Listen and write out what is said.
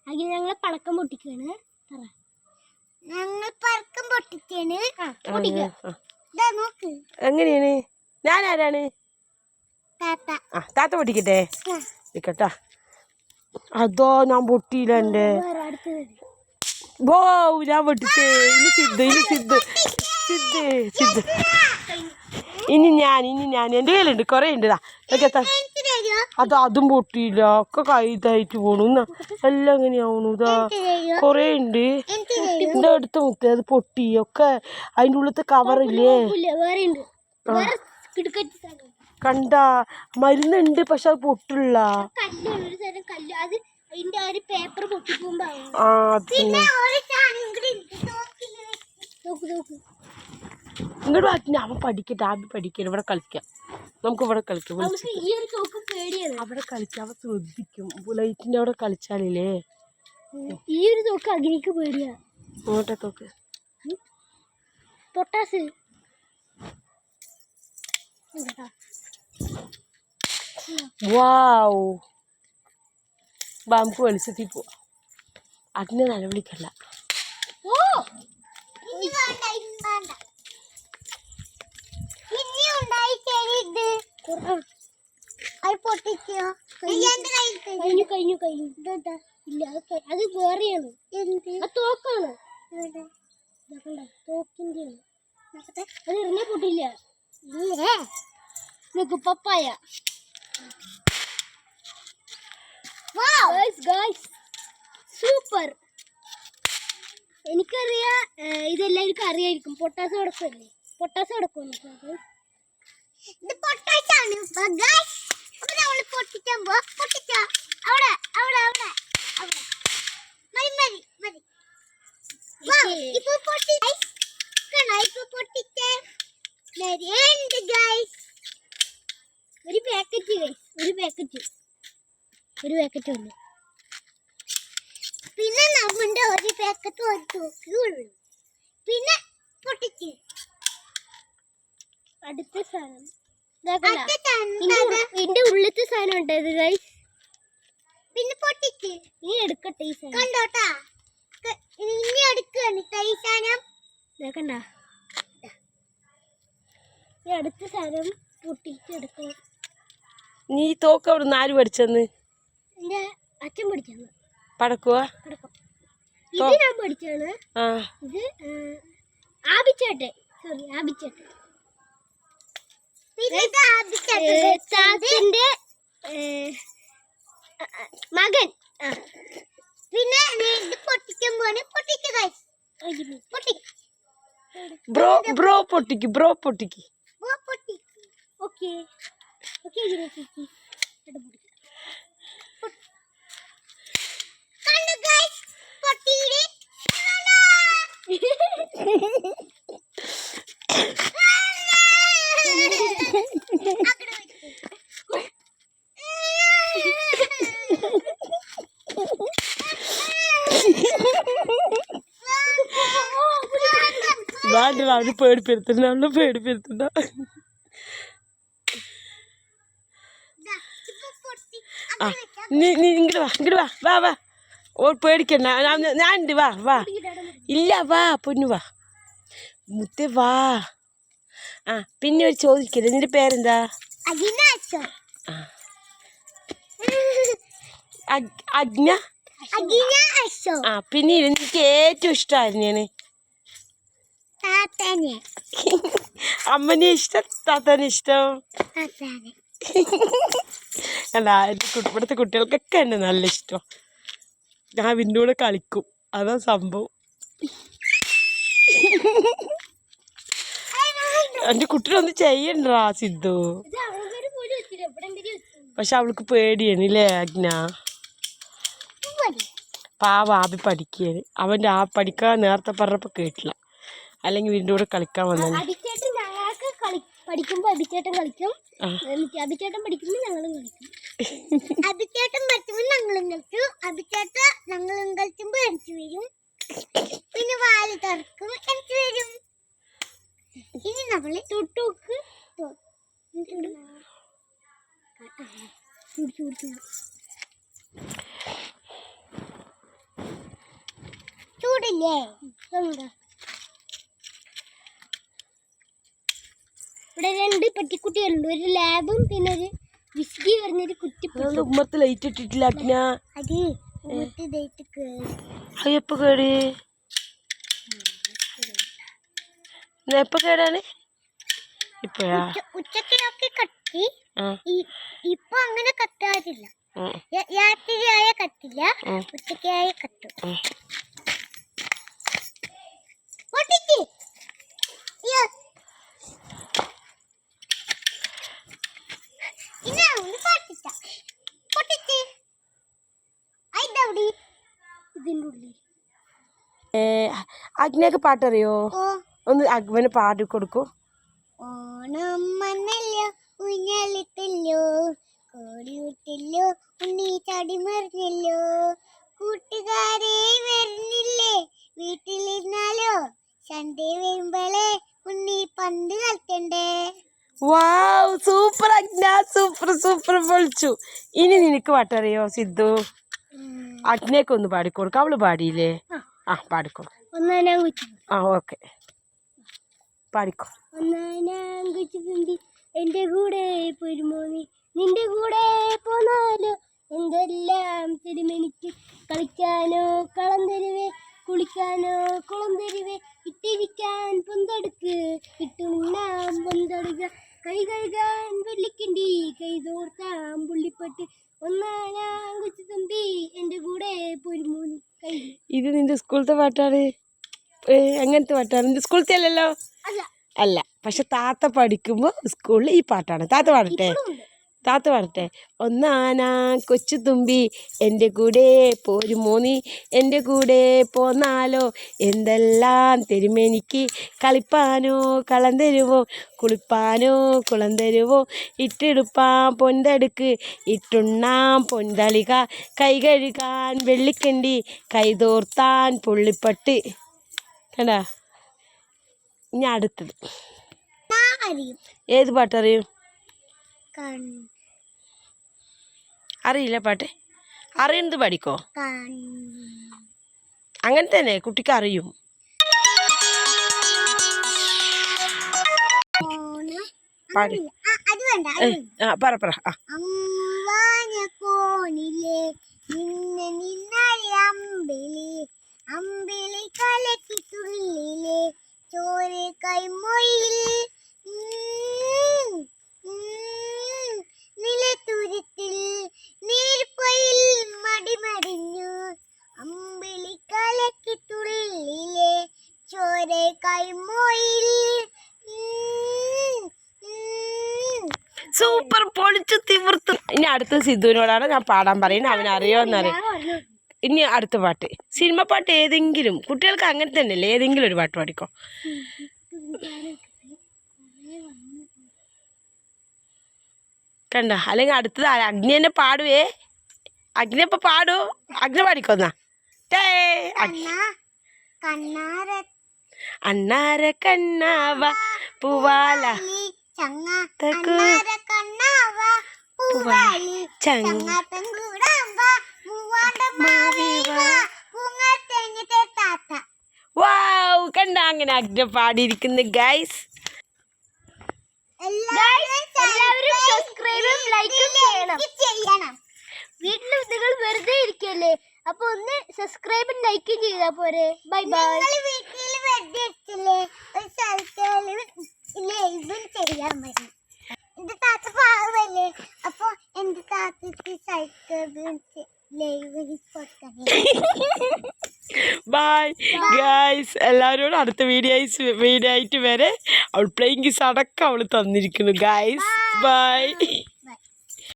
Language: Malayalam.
അങ്ങനെ ഞങ്ങൾ പടക്കം പൊട്ടിക്കാണ്. ഞങ്ങൾ പടക്കം പൊട്ടിക്കാണ്. എങ്ങനെയാണ്? ഞാൻ ആരാണ്? താത്ത പൊട്ടിക്കട്ടെ നിക്കട്ടാ. അതോ ഞാൻ പൊട്ടിയില്ല. എൻ്റെ ഓ ഞാൻ പൊട്ടിച്ചേ. ഇനി സിദ്ധ ഇനി ഞാൻ എൻ്റെ കയ്യിലുണ്ട്, കുറേ ഉണ്ട്. അതും പൊട്ടിയില്ല, ഒക്കെ കൈതായിട്ട് പോണു. എല്ലാം എങ്ങനെയാവണു? ഇതാ കൊറേ ഉണ്ട്. എന്റെ അടുത്ത് മുത്തേ അത് പൊട്ടി. ഒക്കെ അതിൻ്റെ ഉള്ളത്തെ കവറില്ലേ കണ്ട മരുന്നുണ്ട്, പക്ഷെ അത് പൊട്ടില്ല. ഇങ്ങോട്ട് വാ, അവൻ പഠിക്കട്ടെ. ആദ്യം പഠിക്കട്ടെ. ഇവിടെ കളിക്കാം, നമുക്ക് ഇവിടെ കളിക്കാം. അവിടെ കളിക്കാം, അവൻ ശ്രദ്ധിക്കും. ലൈറ്റിന്റെ അവിടെ കളിച്ചാലില്ലേ ഈ ഒരു തോക്ക് അഗ്നിക്ക് പേടിയാ. അങ്ങോട്ടെ തോക്ക് പൊട്ടാസ്. വാവ്, നമുക്ക് വെളിച്ചത്തിൽ പോവാ. അഗ്നി നിലവിളിക്കല്ല. അത് വേറെയാണ്, തോക്കാണ്. തോക്കിന്റെ അത് എറിഞ്ഞ പൊട്ടില്ല. പപ്പായ. സൂപ്പർ. എനിക്കറിയാം, ഇതെല്ലാവർക്കും അറിയായിരിക്കും. പൊട്ടാസ് കൊടുക്കല്ലേ? പൊട്ടാസ് കൊടുക്കും. ഒരു പാക്കറ്റ് ഉണ്ട്. പിന്നെ നമ്മുടെ ഒരു പാക്കറ്റ് ഉള്ളൂ. പിന്നെ പൊട്ടിച്ച് അടുത്ത സാധനം. ഇതിന്റെ ഉള്ളിലത്തെ സാധനം ഉണ്ടായത് ഗൈസ്. പിന്നെ പൊട്ടിച്ച് നീ എടുക്കട്ടെ ഈ സാധനം. കണ്ടോട്ടാ, ഇനി എടുക്കണ്ട ഈ സാധനം. കണ്ട, ഈ അടുത്ത സാധനം പൊട്ടിച്ചെടുക്കണം. നീ തോക്ക് അവിടെ നിന്ന് ആര് പഠിച്ചെന്ന്? എന്റെ അച്ഛൻ പഠിച്ചെന്ന്. പടക്കുവാ? ഇത് ഞാൻ പഠിച്ചാണ്. ഇത് ആബിച്ചേട്ടൻ. ചാച്ചന്റെ മകൻ. പിന്നെ പൊട്ടിക്കുമ്പോണ് ബ്രോ പൊട്ടിക്ക്. ഓക്കെ അവന് പേടിപ്പെടുത്തണ്ട. നീ ഇങ്ങോട്ട് വാ. ഓ പേടിക്കണ്ട, ഞാനുണ്ട്. വാ. ഇല്ല, വാ പൊന്നു, വാ മുത്തേ, വാ. പിന്നെ ഒരു ചോദിക്കല്ലേ, നിന്റെ പേരെന്താ? അഗ്ന. പിന്നെ എനിക്ക് ഏറ്റവും ഇഷ്ടമായിരുന്നു അമ്മനെ ഇഷ്ടം, താത്താനെ ഇഷ്ടം. അല്ല, ഇവിടുത്തെ കുട്ടികൾക്കൊക്കെ എന്നെ നല്ല ഇഷ്ടം. ഞാൻ ഇതിൻ്റെ കൂടെ കളിക്കും, അതാ സംഭവം. എൻ്റെ കുട്ടിനൊന്ന് ചെയ്യണ്ടാ സിദ്ധു. പക്ഷെ അവൾക്ക് പേടിയാണില്ലേ അഗ്ന? പാവ ആബി പഠിക്കുകയാണ്. അവൻ്റെ പഠിക്കാൻ നേരത്തെ പറഞ്ഞപ്പോൾ കേട്ടില്ല, അല്ലെങ്കിൽ വീടിൻ്റെ കൂടെ കളിക്കാൻ വന്നു. പഠിക്കുമ്പോ അഭിച്ചേട്ടൻ കളിക്കും, അഭിച്ചേട്ടൻ പഠിക്കുമ്പോൾ ഞങ്ങളും കളിക്കും. അഭിച്ചേട്ടൻ പഠിക്കുമ്പോൾ ഞങ്ങളും കളിക്കും. അഭിച്ചേട്ടൻ ഞങ്ങളും കളിക്കുമ്പോൾ എനിക്ക് വരും. പിന്നെ വാല് തുറക്കും, എനിക്ക് വരും. ഇനി നമ്മള് തൊട്ടോക്ക് ഇല്ലേ ഇവിടെ 2 പട്ടിക്കുട്ടികളുണ്ട്. ഒരു ലാബും പിന്നെ ഒരു വിസ്കി പറഞ്ഞൊരു കുട്ടി. ഉമ്മത്ത് ലൈറ്റ് ഇട്ടിട്ടില്ല അഗ്ന. അത് എപ്പോ കേട് എപ്പോ കേടാണ്? ഇപ്പഴാ ഉച്ചക്കൊക്കെ കത്തി. ഇപ്പൊ അങ്ങനെ കത്താറില്ല. രാത്രിയായ കത്തില്ല, ഉച്ചക്കായ കത്തും. അഗ്നക്ക് പാട്ടറിയോ? ഒന്ന് അഗ്വന് പാടി കൊടുക്കൂ. ഓണം വന്നല്ലോ ഊഞ്ഞാലിട്ടല്ലോ കോടിയൂട്ടല്ലോ ഉണ്ണി ചാടി മറിഞ്ഞല്ലോ കൂട്ടുകാരെ വരുന്നില്ലേ വീട്ടിലിരുന്നാലോ സൺഡേ വരുമ്പോളെ ഉണ്ണി പന്ത് കളിക്കണ്ടേ. വാവ്, സൂപ്പർ അഗ്ന, സൂപ്പർ സൂപ്പർ പൊളിച്ചു. ഇനി നിനക്ക് പാട്ടറിയോ സിദ്ധു? അഗ്നക്ക് ഒന്ന് പാടിക്കൊടുക്ക. അവള് പാടിയില്ലേ? പാടിക്കോ. ഓക്കെ, പാടിക്കോ. എന്റെ കൂടെ പൊരുമോനി നിന്റെ കൂടെ പോന്നാലോ എന്തെല്ലാം തിരുമെനിക്ക് കളിക്കാനോ കളം തരുവേ കുളിക്കാനോ കുളം തരുവേ ഇട്ടിരിക്കാൻ പൊന്തെടുക്ക് ഇട്ടുണ്ണാൻ പൊന്തെടുക്ക കൈ കഴുകാൻ വെള്ളിക്കിണ്ടി കൈ തോർത്താൻ പുള്ളിപ്പട്ട് ഒന്നാനാം കൊച്ചു തമ്പി എന്റെ കൂടെ പൊരുമോനി. ഇത് നിന്റെ സ്കൂളത്തെ പാട്ടാണ്? എങ്ങനത്തെ പാട്ടാണ്? നിന്റെ സ്കൂളത്തെ അല്ലല്ലോ? അല്ല, പക്ഷെ താത്ത പഠിക്കുമ്പോൾ സ്കൂളിൽ ഈ പാട്ടാണ്. താത്ത പാടട്ടെ. ഒന്നാനാ കൊച്ചു തുമ്പി എൻ്റെ കൂടെ പോരുമോനി എൻ്റെ കൂടെ പോന്നാലോ എന്തെല്ലാം തരുമെനിക്ക് കളിപ്പാനോ കളം തരുവോ കുളിപ്പാനോ കുളം തരുവോ ഇട്ടെടുപ്പാൻ പൊന്തടുക്ക് ഇട്ടുണ്ണാൻ പൊന്തളിക കൈ കഴുകാൻ വെള്ളിക്കണ്ടി കൈതോർത്താൻ പുള്ളിപ്പട്ട്. കണ്ടാ? ഇനി അടുത്തത് ഏത് പാട്ടറിയും? അറിയില്ല പാട്ട്? അറിയുന്നത് പഠിക്കോ. അങ്ങനെ തന്നെ കുട്ടിക്ക് അറിയും. പാടി പറ. അമ്പിളി കലക്കി തുള്ളിലെ ചോര കൈമൊയിൽ നിലത്തുരുത്തിൽ നീർപ്പൊയിൽ മടിമടിഞ്ഞു അമ്പിളി കലക്കി തുള്ളിലെ ചോര കൈമൊയിൽ. സൂപ്പർ, പൊളിച്ചു തിമിർത്തു. ഇനി അടുത്ത സിദ്ധുവിനോടാണ് ഞാൻ പാടാൻ പറയുന്നത്. അവനറിയോന്നറിയാം. ഇനി അടുത്ത പാട്ട്, സിനിമ പാട്ട് ഏതെങ്കിലും. കുട്ടികൾക്ക് അങ്ങനെ തന്നെയല്ലേ, ഏതെങ്കിലും ഒരു പാട്ട് പാടിക്കോ. കണ്ട? അല്ലെങ്കിൽ അടുത്തത് അഗ്നി തന്നെ പാടുവേ. അഗ്നി ഇപ്പൊ പാടൂ. അഗ്നി പാടിക്കോന്നാ. അണ്ണാര കണ്ണാവ പൂവാല വാവ്, കണ്ട? അങ്ങനെ അഗ്ന പാടിയിരിക്കുന്നു ഗൈസ്. എല്ലാവരും സബ്സ്ക്രൈബും ലൈക്കും ചെയ്യണം. വീട്ടിൽ നിങ്ങൾ വെറുതെ ഇരിക്കല്ലേ, അപ്പൊ ഒന്ന് സബ്സ്ക്രൈബും ലൈക്കും ചെയ്താ പോരെ. Bye bye. വീട്ടിൽ വെറുതെ ഇരിക്കില്ലേ, ഒരു ലൈവും ചെയ്യാൻ പറ്റും. എന്റെ താത്ത പാവല്ലേ, അപ്പൊ എന്റെ താത്തക്ക് സബ്സ്ക്രൈബും ലൈവും ബൈ ഗൈസ്. എല്ലാവരോടും അടുത്ത വീഡിയോ ആയിട്ട് വരെ അവൾ പ്ലേയിങ് കിസ് അടക്കം അവൾ തന്നിരിക്കുന്നു ഗൈസ്. ബൈ.